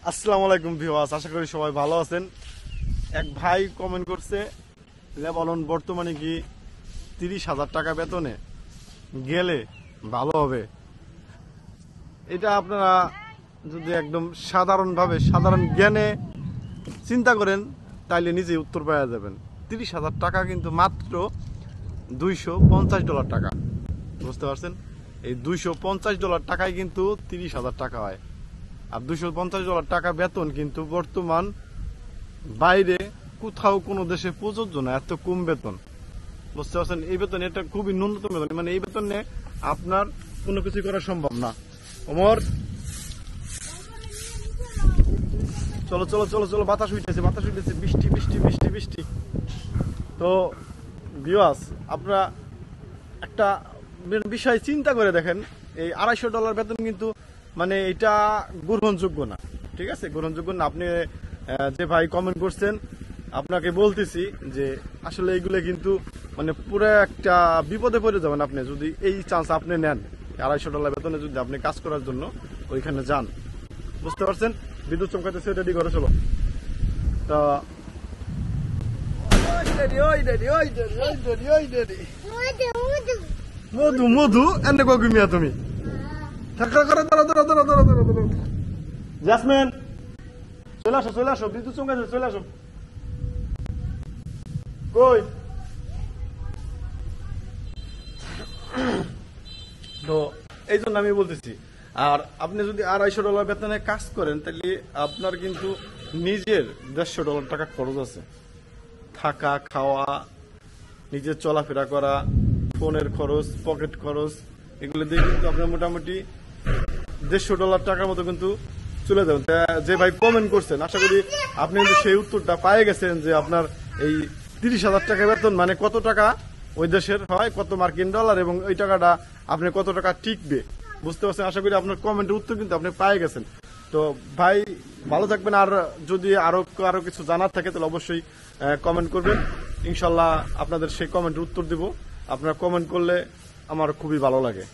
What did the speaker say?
আসসালামু আলাইকুম ভিউয়ার্স, আশা করি সবাই ভালো আছেন। এক ভাই কমেন্ট করছে, লেবানন বর্তমানে কি 30,000 টাকা বেতনে গেলে ভালো হবে? এটা আপনারা যদি একদম সাধারণ জ্ঞানে চিন্তা করেন তাইলে নিজেই উত্তর পাওয়া যাবেন। 30,000 টাকা কিন্তু মাত্র $250 টাকা, বুঝতে পারছেন? এই $250 টাকায় কিন্তু 30,000 টাকা হয়। আর $250 টাকা বেতন কিন্তু বর্তমান বাইরে কোথাও কোনো দেশে প্রযোজ্য না, এত কম বেতন, বুঝতে পারছেন? এই বেতন এটা খুবই ন্যূনতম বেতন, মানে এই বেতনে আপনার কোনো কিছু করা সম্ভব না। ওমর, চলো চলো চলো চলো, বাতাস উঠেছে, বৃষ্টি বৃষ্টি বৃষ্টি বৃষ্টি। তো ভিউয়ার্স, আপনারা একটা বিষয় চিন্তা করে দেখেন, এই $250 বেতন কিন্তু মানে এটা গ্রহণযোগ্য না, ঠিক আছে? গ্রহণযোগ্য না। আপনি যে ভাই কমেন্ট করছেন, আপনাকে বলতেছি যে আসলে এইগুলো কিন্তু মানে পুরো একটা বিপদে পড়ে যাবেন আপনি যদি এই চান্স আপনি নেন। $250 বেতনে যদি আপনি কাজ করার জন্য ওইখানে যান, বুঝতে পারছেন? বিদ্যুৎ চমকাতেছে, রেডি করে চলো। তা মধু মধু এনে কবি মিয়া তুমি জ্যাসমিন, চলে আসো, বিদ্যুৎ চমকাছে, চলে আসো। কই? তো এই জন্য আমি বলতেছি, আর আপনি যদি $250 বেতনে কাজ করেন তাহলে আপনার কিন্তু নিজের $150 টাকা খরচ আছে, থাকা খাওয়া, নিজের চলাফেরা করা, ফোনের খরচ, পকেট খরচ, এগুলো দিয়ে কিন্তু আপনার মোটামুটি $150 টাকার মতো কিন্তু চলে যাবেন। যে ভাই কমেন্ট করছেন, আশা করি আপনি কিন্তু সেই উত্তরটা পেয়ে গেছেন যে আপনার এই 30,000 টাকা বেতন মানে কত টাকা ওই দেশের হয়, কত মার্কিন ডলার, এবং ওই টাকাটা আপনি কত টাকা টিকবে, বুঝতে পারছেন? আশা করি আপনার কমেন্টের উত্তর কিন্তু আপনি পেয়ে গেছেন। তো ভাই ভালো থাকবেন, আর যদি আরো কিছু জানার থাকে তাহলে অবশ্যই কমেন্ট করবেন, ইনশাল্লাহ আপনাদের সেই কমেন্টের উত্তর দিব। আপনারা কমেন্ট করলে আমার খুবই ভালো লাগে।